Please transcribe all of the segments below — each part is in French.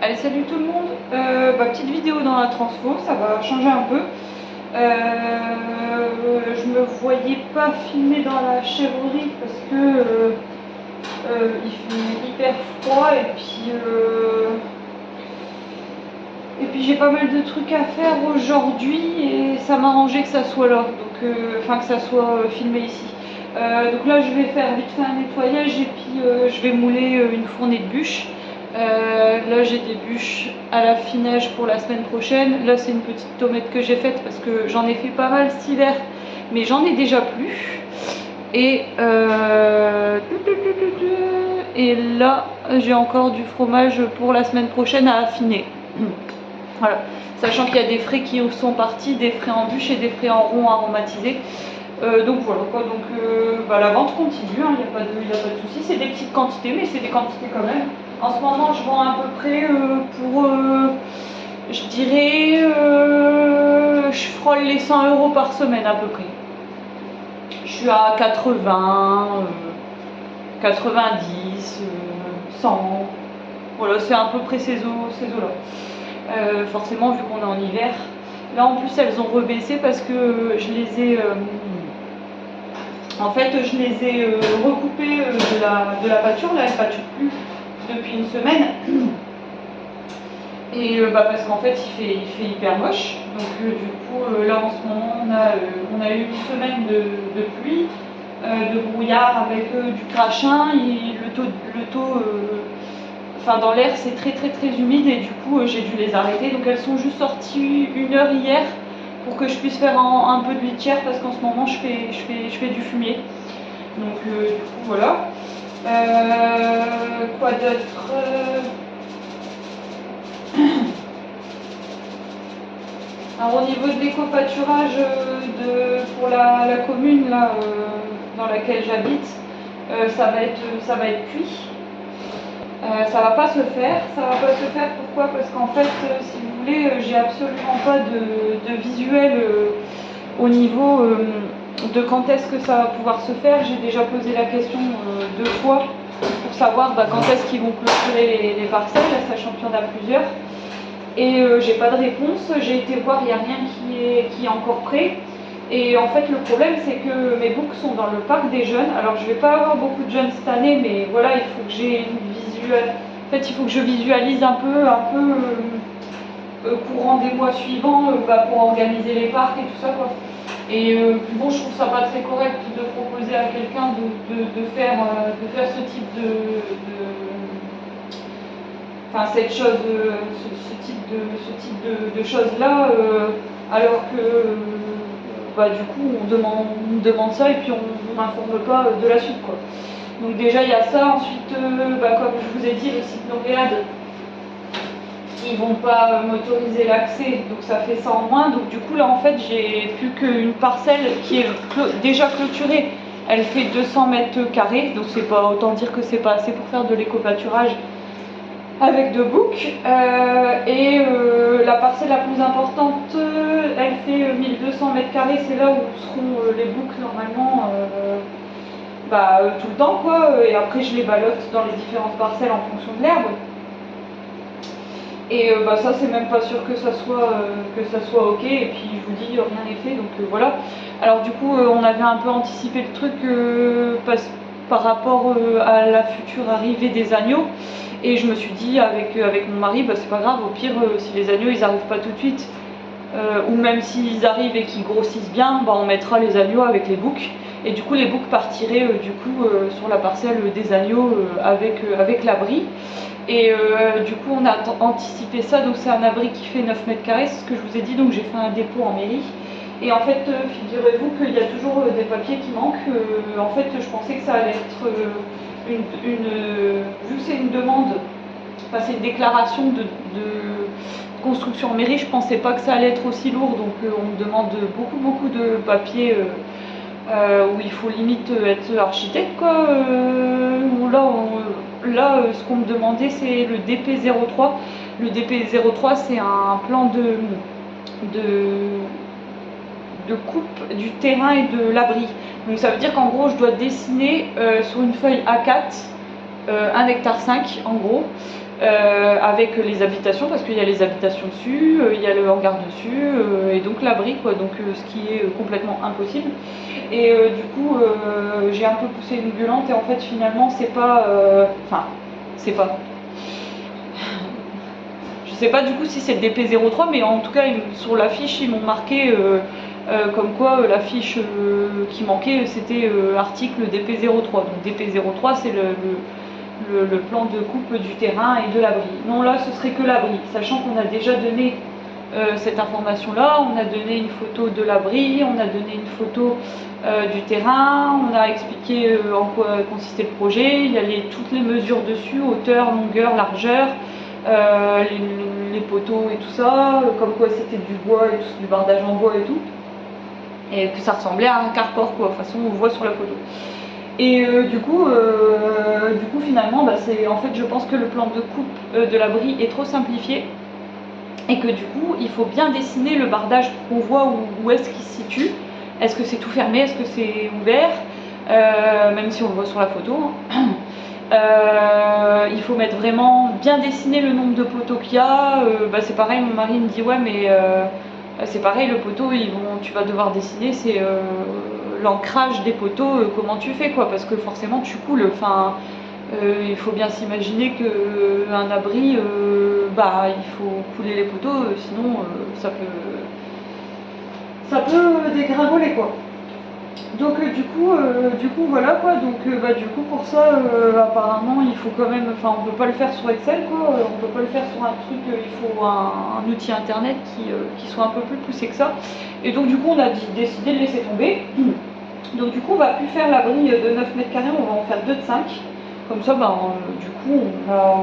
Allez, salut tout le monde. Petite vidéo dans la transfo, ça va changer un peu. Je me voyais pas filmer dans la chèvrerie parce que il fait hyper froid et puis j'ai pas mal de trucs à faire aujourd'hui et ça m'arrangeait que ça soit là, donc que ça soit filmé ici. Donc là je vais faire vite fait un nettoyage et puis je vais mouler une fournée de bûches. Là j'ai des bûches à l'affinage pour la semaine prochaine. Là c'est une petite tomate que j'ai faite parce que j'en ai fait pas mal cet hiver, mais j'en ai déjà plus. Et là j'ai encore du fromage pour la semaine prochaine à affiner. Voilà, sachant qu'il y a des frais qui sont partis, des frais en bûche et des frais en rond aromatisés. Donc voilà quoi, la vente continue, il n'y a pas de souci, c'est des petites quantités, mais c'est des quantités quand même. En ce moment je vends à peu près je dirais, je frôle les 100 € par semaine à peu près. Je suis à 80, 90, 100, voilà, c'est à peu près ces eaux-là. Forcément vu qu'on est en hiver. Là en plus elles ont rebaissé parce que je les ai recoupées de la pâture. Là elles ne pâturent plus depuis une semaine. Et parce qu'en fait il fait hyper moche. Donc du coup là en ce moment on a eu une semaine de pluie, de brouillard avec du crachin, et le taux dans l'air c'est très humide et du coup j'ai dû les arrêter. Donc elles sont juste sorties 1 heure hier pour que je puisse faire un peu de litière parce qu'en ce moment je fais du fumier. Donc du coup voilà. Quoi d'autre? Alors au niveau de l'éco-pâturage pour la commune là, dans laquelle j'habite, ça va être cuit. Ça va pas se faire. Pourquoi? Parce qu'en fait, si vous voulez, j'ai absolument pas de visuel au niveau de quand est-ce que ça va pouvoir se faire. J'ai déjà posé la question 2 fois pour savoir quand est-ce qu'ils vont clôturer les parcelles, sachant qu'il y en a plusieurs. Et j'ai pas de réponse. J'ai été voir, il n'y a rien qui est encore prêt. Et en fait le problème c'est que mes boucs sont dans le parc des jeunes. Alors je vais pas avoir beaucoup de jeunes cette année, mais voilà, il faut que j'ai une visuelle. En fait il faut que je visualise un peu courant des mois suivants pour organiser les parcs et tout ça quoi. Et bon, je trouve ça pas très correct de proposer à quelqu'un de faire ce type cette chose, ce type de choses là, alors que du coup on me demande ça et puis on m'informe pas de la suite quoi. Donc déjà il y a ça. Ensuite comme je vous ai dit, le site Novéade, ils vont pas m'autoriser l'accès, donc ça fait ça en moins. Donc du coup là en fait j'ai plus qu'une parcelle qui est déjà clôturée. Elle fait 200 mètres carrés, donc c'est pas, autant dire que c'est pas assez pour faire de l'éco-pâturage avec 2 boucs. La parcelle la plus importante, elle fait 1200 mètres carrés. C'est là où seront les boucs normalement tout le temps quoi. Et après je les ballotte dans les différentes parcelles en fonction de l'herbe. Et ça c'est même pas sûr que ça soit ok. Et puis je vous dis, rien n'est fait, donc voilà. Alors du coup on avait un peu anticipé le truc par rapport à la future arrivée des agneaux. Et je me suis dit avec mon mari, c'est pas grave, au pire si les agneaux ils arrivent pas tout de suite, ou même s'ils arrivent et qu'ils grossissent bien, on mettra les agneaux avec les boucs. Et du coup les boucs partiraient sur la parcelle des agneaux avec l'abri. Et du coup on a anticipé ça, donc c'est un abri qui fait 9 mètres carrés, c'est ce que je vous ai dit. Donc j'ai fait un dépôt en mairie. Et en fait figurez-vous qu'il y a toujours des papiers qui manquent. En fait je pensais que ça allait être vu que c'est une demande, c'est une déclaration de construction en mairie, je pensais pas que ça allait être aussi lourd. Donc on me demande beaucoup de papiers où il faut limite être architecte quoi. Là ce qu'on me demandait c'est le DP03. Le DP03 c'est un plan de coupe du terrain et de l'abri. Donc ça veut dire qu'en gros je dois dessiner sur une feuille A4 1,5 hectare en gros, avec les habitations, parce qu'il y a les habitations dessus, il y a le hangar dessus, et donc l'abri, quoi, donc ce qui est complètement impossible. Et du coup, j'ai un peu poussé une gueulante, et en fait, finalement, c'est pas. Enfin, c'est pas. Je sais pas du coup si c'est le DP03, mais en tout cas, sur l'affiche, ils m'ont marqué comme quoi l'affiche qui manquait, c'était article DP03. Donc DP03, c'est le plan de coupe du terrain et de l'abri. Non, là, ce serait que l'abri, sachant qu'on a déjà donné cette information-là, on a donné une photo de l'abri, on a donné une photo du terrain, on a expliqué en quoi consistait le projet, il y a toutes les mesures dessus, hauteur, longueur, largeur, les poteaux et tout ça, comme quoi c'était du bois et tout, du bardage en bois et tout, et que ça ressemblait à un carport, quoi, de toute façon on voit sur la photo. Et du coup, finalement, en fait, je pense que le plan de coupe de l'abri est trop simplifié et que du coup, il faut bien dessiner le bardage pour qu'on voit où est-ce qu'il se situe. Est-ce que c'est tout fermé, est-ce que c'est ouvert, même si on le voit sur la photo. Il faut mettre vraiment bien dessiner le nombre de poteaux qu'il y a. C'est pareil, mon mari me dit ouais, mais c'est pareil, le poteau, tu vas devoir dessiner, c'est l'ancrage des poteaux, comment tu fais, quoi, parce que forcément tu coules. Enfin, il faut bien s'imaginer qu'un abri, il faut couler les poteaux, sinon ça peut dégringoler, quoi. Donc du coup voilà, quoi. Donc du coup pour ça apparemment il faut quand même, enfin on peut pas le faire sur Excel, quoi, on peut pas le faire sur un truc, il faut un outil internet qui soit un peu plus poussé que ça. Et donc du coup on a décidé de laisser tomber. Donc du coup on va plus faire l'abri de 9 mètres carrés, on va en faire 2 de 5. Comme ça du coup on n'a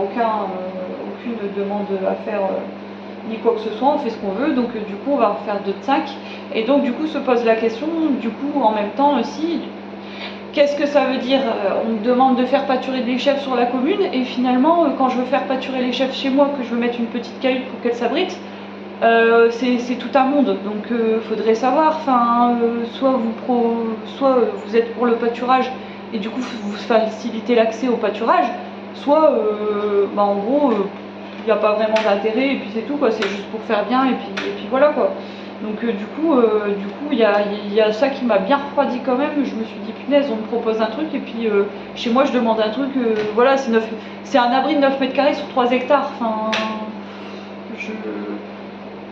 aucune demande à faire ni quoi que ce soit, on fait ce qu'on veut, donc du coup on va en faire 2 de 5. Et donc du coup se pose la question, du coup en même temps aussi, qu'est-ce que ça veut dire? On me demande de faire pâturer les chèvres sur la commune, et finalement quand je veux faire pâturer les chèvres chez moi, que je veux mettre une petite cahute pour qu'elles s'abritent, c'est tout un monde, donc faudrait savoir, soit vous êtes pour le pâturage et du coup vous facilitez l'accès au pâturage, soit en gros il n'y a pas vraiment d'intérêt et puis c'est tout, quoi, c'est juste pour faire bien et puis voilà, quoi. Donc du coup il y a ça qui m'a bien refroidi quand même. Je me suis dit punaise, on me propose un truc et puis chez moi je demande un truc, voilà, c'est un abri de 9 mètres carrés sur 3 hectares, enfin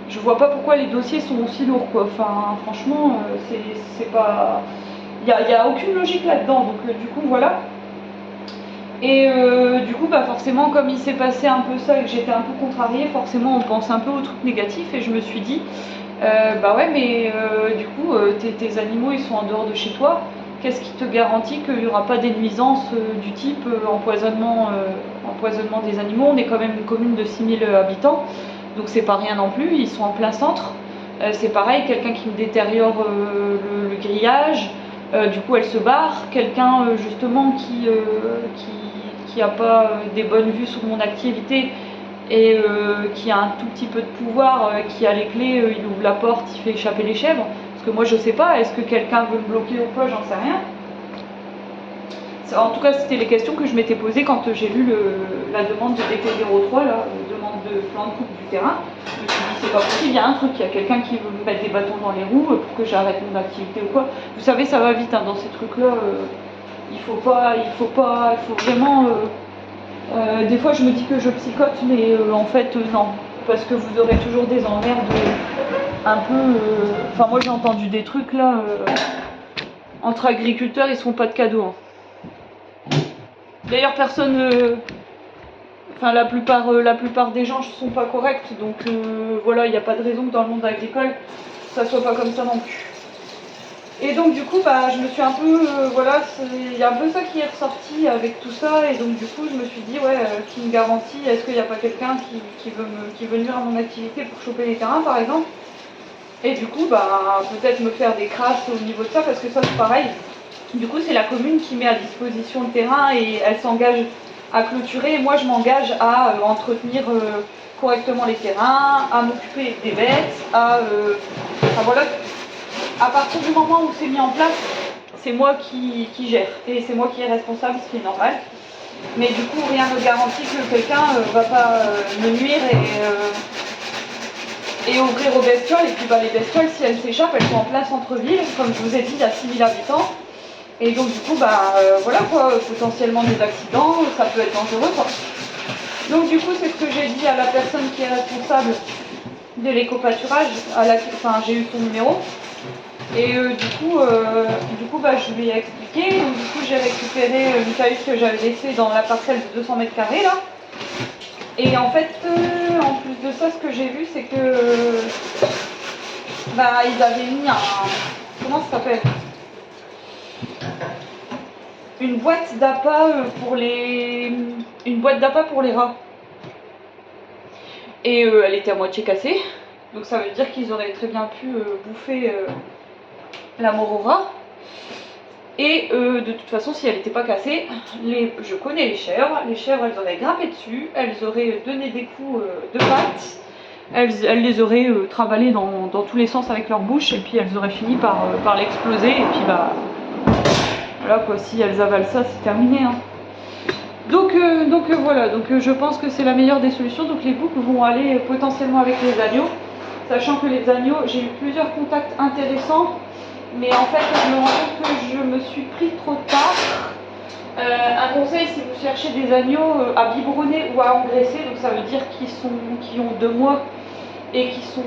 je vois pas pourquoi les dossiers sont aussi lourds, quoi. Enfin franchement c'est pas, il y a aucune logique là-dedans, donc du coup voilà. Et du coup forcément comme il s'est passé un peu ça et que j'étais un peu contrariée, forcément on pense un peu aux trucs négatifs et je me suis dit ouais, mais du coup tes animaux ils sont en dehors de chez toi, qu'est-ce qui te garantit qu'il n'y aura pas des nuisances du type empoisonnement des animaux? On est quand même une commune de 6000 habitants, donc c'est pas rien non plus, ils sont en plein centre. C'est pareil, quelqu'un qui me détériore le grillage, du coup elle se barre, quelqu'un justement qui a pas des bonnes vues sur mon activité et qui a un tout petit peu de pouvoir, qui a les clés, il ouvre la porte, il fait échapper les chèvres, parce que moi je sais pas, est-ce que quelqu'un veut me bloquer ou pas, j'en sais rien. En tout cas c'était les questions que je m'étais posées quand j'ai lu la demande de DP03, la demande de plan de coupe du terrain. Je me suis dit c'est pas possible, il y a un truc, il y a quelqu'un qui veut me mettre des bâtons dans les roues pour que j'arrête mon activité ou quoi. Vous savez ça va vite dans ces trucs là, il faut vraiment... des fois je me dis que je psychote, mais en fait non, parce que vous aurez toujours des emmerdes un peu... Enfin moi j'ai entendu des trucs là, entre agriculteurs ils se font pas de cadeaux. Hein. D'ailleurs personne... la plupart des gens ne sont pas corrects, donc voilà, il n'y a pas de raison que dans le monde agricole ça soit pas comme ça non plus. Et donc du coup je me suis un peu, il y a un peu ça qui est ressorti avec tout ça, et donc du coup je me suis dit ouais, qui me garantit, est-ce qu'il n'y a pas quelqu'un qui veut nuire à mon activité pour choper les terrains par exemple, et du coup peut-être me faire des crasses au niveau de ça, parce que ça c'est pareil, du coup c'est la commune qui met à disposition le terrain et elle s'engage à clôturer, et moi je m'engage à entretenir correctement les terrains, à m'occuper des bêtes, voilà. À partir du moment où c'est mis en place, c'est moi qui gère et c'est moi qui est responsable, ce qui est normal. Mais du coup, rien ne garantit que quelqu'un va pas me nuire et ouvrir aux bestioles. Et puis bah, les bestioles, si elles s'échappent, elles sont en plein centre-ville. Comme je vous ai dit, il y a 6000 habitants. Et donc du coup, bah voilà quoi, potentiellement des accidents, ça peut être dangereux quoi. Donc du coup, c'est ce que j'ai dit à la personne qui est responsable de l'éco-pâturage, enfin j'ai eu son numéro. Et du coup bah, je lui ai expliqué. Donc, du coup, j'ai récupéré une cahute que j'avais laissée dans la parcelle de 200 mètres carrés là. Et en fait, en plus de ça, ce que j'ai vu, c'est que bah, ils avaient mis un. Comment ça s'appelle? Une boîte d'appât pour les. Une boîte d'appât pour les rats. Et elle était à moitié cassée. Donc ça veut dire qu'ils auraient très bien pu bouffer la mort aux rats. Et de toute façon, si elle n'était pas cassée, je connais les chèvres elles auraient grimpé dessus, elles auraient donné des coups de pattes, elles les auraient travaillées dans tous les sens avec leur bouche, et puis elles auraient fini par l'exploser, et puis bah voilà quoi, si elles avalent ça, c'est terminé. Hein. Donc voilà, je pense que c'est la meilleure des solutions. Donc les boucs vont aller potentiellement avec les agneaux, sachant que les agneaux, j'ai eu plusieurs contacts intéressants. Mais en fait, je me rends compte que je me suis pris trop tard. Un conseil, si vous cherchez des agneaux à biberonner ou à engraisser, donc ça veut dire qu'ils ont 2 mois et ils sont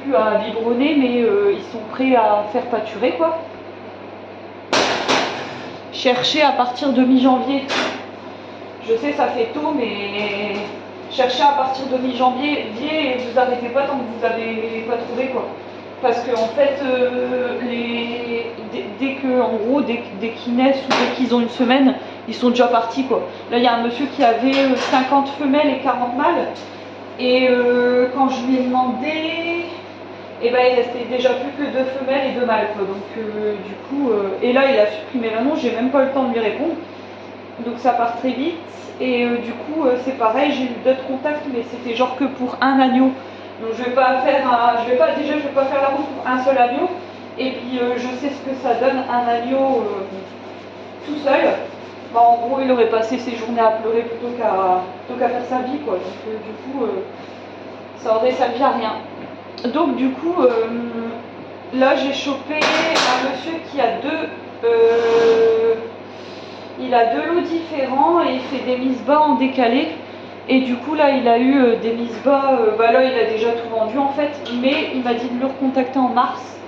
plus à biberonner, mais ils sont prêts à faire pâturer quoi. Cherchez à partir de mi-janvier. Je sais, ça fait tôt, mais cherchez à partir de mi-janvier et vous arrêtez pas tant que vous n'avez pas trouvé quoi. Parce que en fait, dès qu'ils naissent ou dès qu'ils ont une semaine, ils sont déjà partis quoi. Là, il y a un monsieur qui avait 50 femelles et 40 mâles. Et quand je lui ai demandé, eh ben, il restait déjà plus que 2 femelles et 2 mâles quoi. Donc du coup, et là, il a supprimé l'annonce. J'ai même pas eu le temps de lui répondre. Donc ça part très vite. Et du coup, c'est pareil. J'ai eu d'autres contacts, mais c'était genre que pour un agneau. Donc je vais pas faire la route pour un seul agneau. Et puis je sais ce que ça donne un agneau tout seul. Bah, en gros, il aurait passé ses journées à pleurer plutôt qu'à faire sa vie quoi. Donc du coup, ça aurait servi à rien. Donc du coup, là j'ai chopé un monsieur qui a deux lots différents et il fait des mises bas en décalé. Et du coup là il a eu des mises bas, bah là il a déjà tout vendu en fait, mais il m'a dit de le recontacter en mars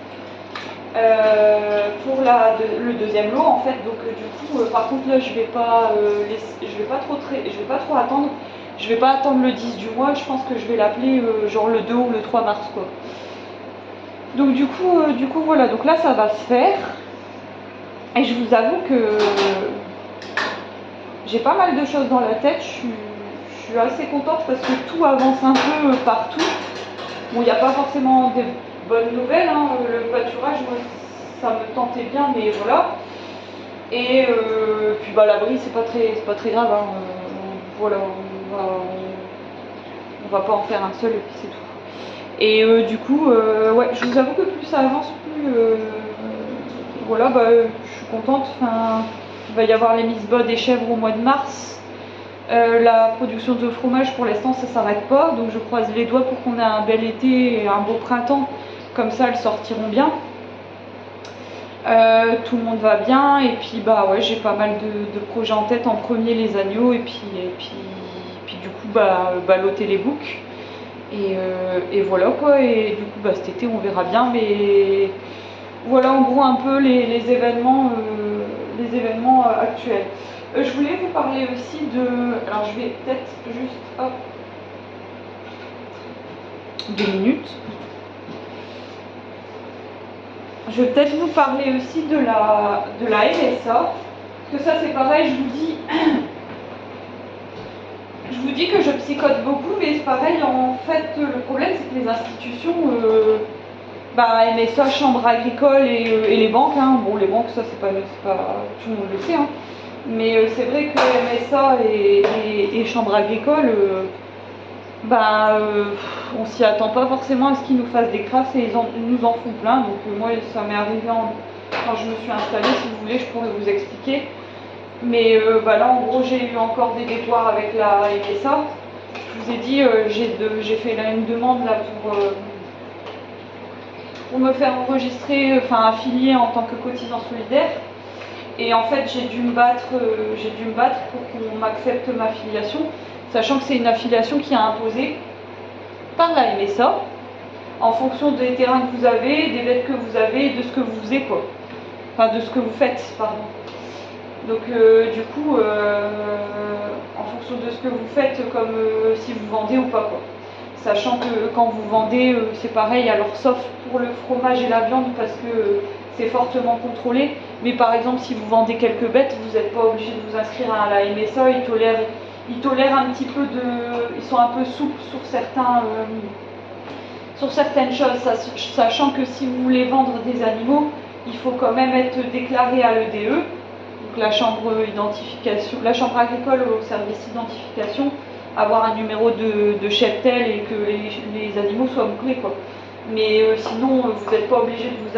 pour le deuxième lot en fait. Donc du coup par contre là je vais pas trop attendre, je vais pas attendre le 10 du mois, je pense que je vais l'appeler genre le 2 ou le 3 mars quoi. Donc du coup voilà, donc là ça va se faire et je vous avoue que j'ai pas mal de choses dans la tête, je suis assez contente parce que tout avance un peu partout. Bon, il n'y a pas forcément des bonnes nouvelles, hein. Le pâturage, moi, ça me tentait bien, mais voilà. Et puis bah, l'abri, c'est pas très grave. Hein. Voilà, on va pas en faire un seul et puis c'est tout. Et du coup, ouais, je vous avoue que plus ça avance, plus voilà, bah, je suis contente. Enfin, il va y avoir les mises bas des chèvres au mois de mars. La production de fromage pour l'instant ça s'arrête pas, donc je croise les doigts pour qu'on ait un bel été et un beau printemps, comme ça elles sortiront bien. Tout le monde va bien et puis bah ouais, j'ai pas mal de projets en tête. En premier les agneaux et puis du coup bah balloter les boucs et voilà quoi. Et du coup bah cet été on verra bien, mais voilà en gros un peu les événements actuels. Je voulais vous parler aussi de... Alors je vais peut-être juste... Hop, 2 minutes. Je vais peut-être vous parler aussi de la MSA. Parce que ça c'est pareil, je vous dis que je psychote beaucoup, mais c'est pareil, en fait le problème c'est que les institutions... MSA, Chambre agricole et les banques, hein. Bon les banques ça c'est pas tout le monde le sait, hein. Mais c'est vrai que MSA et Chambre agricole, on s'y attend pas forcément à ce qu'ils nous fassent des crasses et ils nous en font plein. Donc moi ça m'est arrivé quand je me suis installée, si vous voulez je pourrais vous expliquer. Mais là en gros j'ai eu encore des déboires avec la MSA. Je vous ai dit, j'ai fait une demande là pour me faire enregistrer, enfin affilier en tant que cotisant solidaire. Et en fait j'ai dû me battre pour qu'on m'accepte ma filiation, sachant que c'est une affiliation qui est imposée par la MSA en fonction des terrains que vous avez, des bêtes que vous avez, de ce que vous faisiez quoi. Enfin de ce que vous faites, pardon. Donc du coup, en fonction de ce que vous faites, comme si vous vendez ou pas quoi. Sachant que quand vous vendez, c'est pareil, alors sauf pour le fromage et la viande parce que c'est fortement contrôlé. Mais par exemple, si vous vendez quelques bêtes, vous n'êtes pas obligé de vous inscrire à la MSA. Ils tolèrent un petit peu ils sont un peu souples sur certaines choses, sachant que si vous voulez vendre des animaux, il faut quand même être déclaré à l'EDE, donc la chambre agricole au service d'identification, avoir un numéro de cheptel et que les animaux soient bouclés quoi. Mais sinon vous n'êtes pas obligé de vous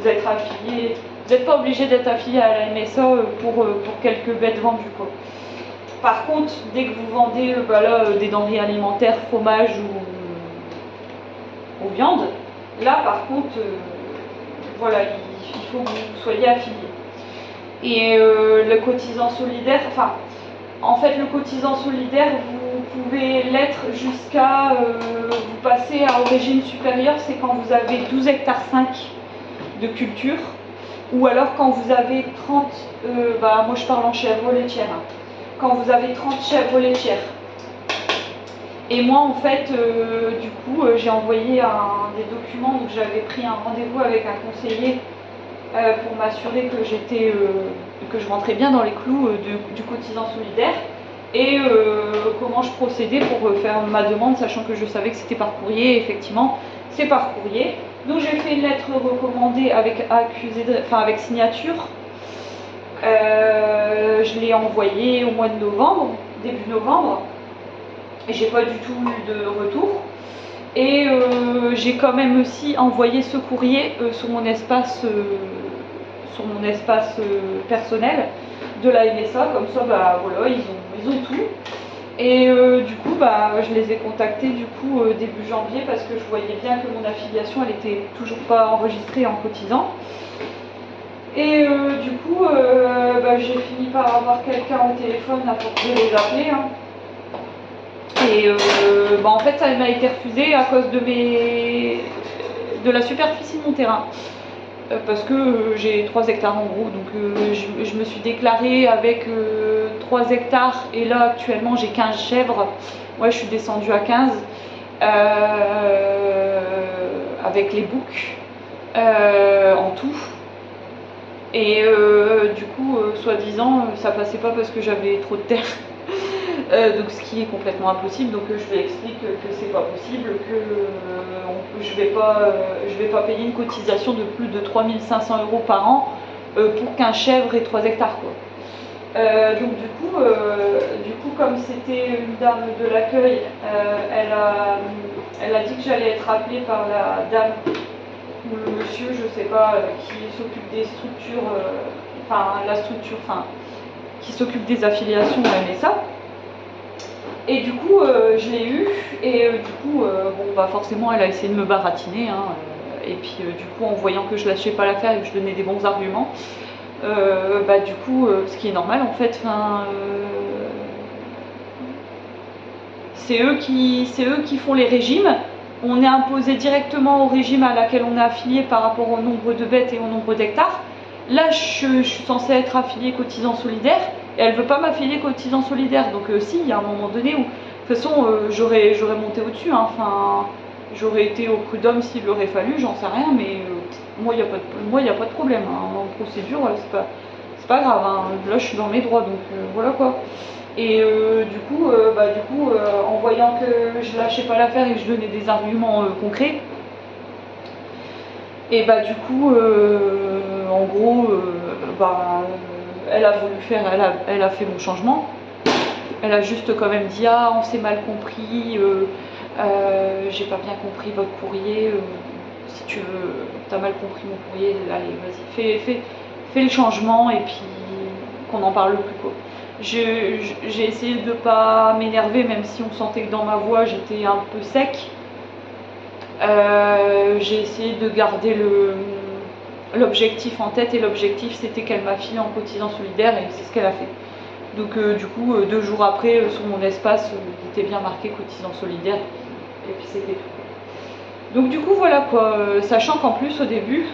être affilié, vous n'êtes pas obligé d'être affilié à la MSA pour quelques bêtes vendues quoi. Par contre, dès que vous vendez des denrées alimentaires, fromage ou viande, là par contre voilà, il faut que vous soyez affilié. Et le cotisant solidaire, en fait, le cotisant solidaire, vous pouvez l'être jusqu'à vous passer au régime supérieur, c'est quand vous avez 12 hectares 5 de culture, ou alors quand vous avez 30, moi je parle en chèvres laitières, hein, quand vous avez 30 chèvres laitières. Et moi en fait, du coup, j'ai envoyé des documents, donc j'avais pris un rendez-vous avec un conseiller pour m'assurer que je rentrais bien dans les clous du cotisant solidaire et comment je procédais pour faire ma demande, sachant que je savais que c'était par courrier. Effectivement, c'est par courrier. Donc j'ai fait une lettre recommandée avec avec signature. Je l'ai envoyée au mois de novembre, début novembre, et j'ai pas du tout eu de retour. Et j'ai quand même aussi envoyé ce courrier sur mon espace personnel de la MSA, comme ça voilà, ils ont tout. Et du coup je les ai contactés début janvier parce que je voyais bien que mon affiliation elle était toujours pas enregistrée en cotisant. Et du coup j'ai fini par avoir quelqu'un au téléphone pour les appeler, hein. Et en fait ça m'a été refusé à cause de la superficie de mon terrain. Parce que j'ai 3 hectares en gros, donc je me suis déclarée avec 3 hectares et là actuellement j'ai 15 chèvres. Moi je suis descendue à 15 avec les boucs en tout. Et du coup, soi-disant, ça passait pas parce que j'avais trop de terre. Donc ce qui est complètement impossible. Donc je lui explique que c'est pas possible, que je vais pas payer une cotisation de plus de 3 500 € par an pour 15 chèvres et 3 hectares quoi. Donc du coup comme c'était une dame de l'accueil, elle a dit que j'allais être appelée par la dame ou le monsieur, je sais pas, qui s'occupe des structures, qui s'occupe des affiliations à MSA. Et du coup, je l'ai eu, et du coup, forcément, elle a essayé de me baratiner, hein, et puis du coup, en voyant que je lâchais pas l'affaire et que je donnais des bons arguments, du coup, ce qui est normal en fait, c'est eux qui font les régimes. On est imposé directement au régime à laquelle on est affilié par rapport au nombre de bêtes et au nombre d'hectares. Là, je suis censée être affiliée cotisant solidaire et elle veut pas m'affilier cotisant solidaire. Donc si, il y a un moment donné où, de toute façon, j'aurais monté au-dessus. Hein. Enfin, j'aurais été au prud'homme s'il aurait fallu, j'en sais rien, mais moi, il n'y a pas de problème. Hein. En procédure, c'est pas grave. Hein. Là, je suis dans mes droits, donc voilà quoi. Et du coup, en voyant que je lâchais pas l'affaire et que je donnais des arguments concrets, et du coup, en gros, elle a voulu elle a fait mon changement. Elle a juste quand même dit ah on s'est mal compris, j'ai pas bien compris votre courrier. Si tu veux, t'as mal compris mon courrier, allez vas-y fais le changement et puis qu'on n'en parle plus quoi. J'ai essayé de pas m'énerver, même si on sentait que dans ma voix j'étais un peu sec. J'ai essayé de garder l'objectif en tête, et l'objectif c'était qu'elle m'affile en cotisant solidaire, et c'est ce qu'elle a fait. Donc du coup 2 jours après sur mon espace il était bien marqué cotisant solidaire, et puis c'était tout. Donc du coup voilà quoi, sachant qu'en plus au début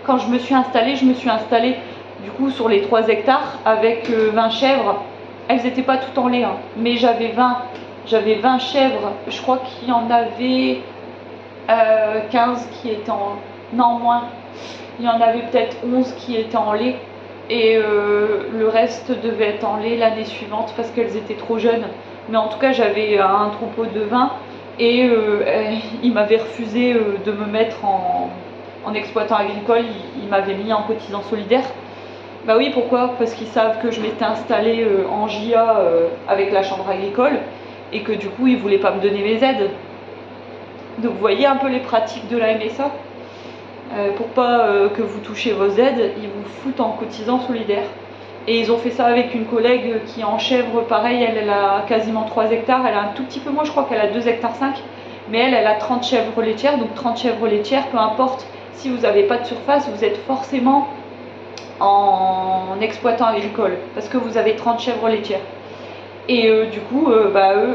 quand je me suis installée du coup sur les 3 hectares avec 20 chèvres. Elles n'étaient pas toutes en lait, hein, mais j'avais 20 chèvres. Je crois qu'il y en avait 15 qui étaient en... Non, moins. Il y en avait peut-être 11 qui étaient en lait. Et le reste devait être en lait l'année suivante parce qu'elles étaient trop jeunes. Mais en tout cas, j'avais un troupeau de 20 et ils m'avaient refusé de me mettre en exploitant agricole. Ils m'avaient mis en cotisant solidaire. Bah oui, pourquoi? Parce qu'ils savent que je m'étais installée en JA avec la chambre agricole et que du coup ils voulaient pas me donner mes aides. Donc vous voyez un peu les pratiques de la MSA. Pour pas que vous touchiez vos aides, ils vous foutent en cotisant solidaire. Et ils ont fait ça avec une collègue qui est en chèvre, pareil, elle a quasiment 3 hectares, elle a un tout petit peu moins, je crois qu'elle a 2,5 hectares, mais elle a 30 chèvres laitières, donc 30 chèvres laitières, peu importe si vous n'avez pas de surface, vous êtes forcément en exploitant agricole, parce que vous avez 30 chèvres laitières. Et du coup,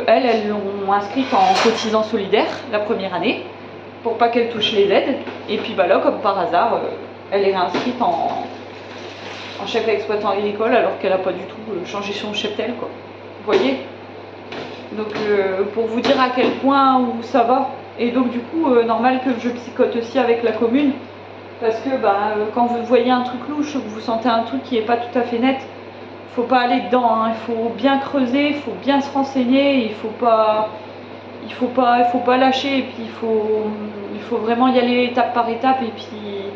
elles l'ont inscrite en cotisant solidaire la première année, pour pas qu'elle touche les aides. Et puis là, comme par hasard, elle est réinscrite en chef exploitant agricole, alors qu'elle n'a pas du tout changé son cheptel, quoi. Vous voyez? Donc pour vous dire à quel point où ça va. Et donc du coup, normal que je psychote aussi avec la commune, parce que quand vous voyez un truc louche, que vous sentez un truc qui n'est pas tout à fait net, faut pas aller dedans, hein. Il faut bien creuser, il faut bien se renseigner, il faut pas lâcher, et puis il faut vraiment y aller étape par étape, et puis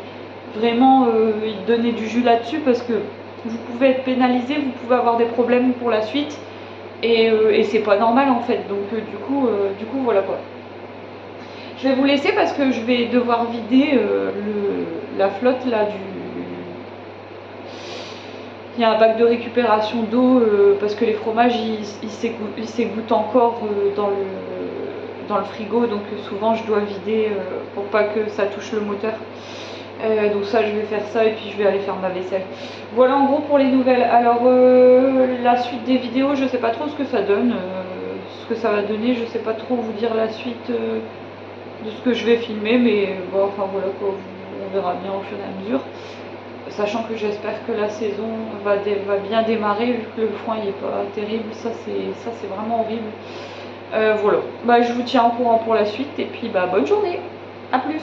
vraiment y donner du jus là-dessus, parce que vous pouvez être pénalisé, vous pouvez avoir des problèmes pour la suite, et c'est pas normal en fait. Donc du coup voilà quoi. Je vais vous laisser parce que je vais devoir vider la flotte là il y a un bac de récupération d'eau parce que les fromages ils s'égouttent encore dans le frigo, donc souvent je dois vider pour pas que ça touche le moteur. Donc ça, je vais faire ça, et puis je vais aller faire ma vaisselle. Voilà en gros pour les nouvelles. Alors la suite des vidéos, je sais pas trop ce que ça donne, ce que ça va donner. Je sais pas trop vous dire la suite de ce que je vais filmer, mais bon, enfin voilà quoi, on verra bien au fur et à mesure. Sachant que j'espère que la saison va bien démarrer, vu que le foin il est pas terrible. Ça c'est vraiment horrible. Voilà, je vous tiens au courant pour la suite, et puis bonne journée, à plus.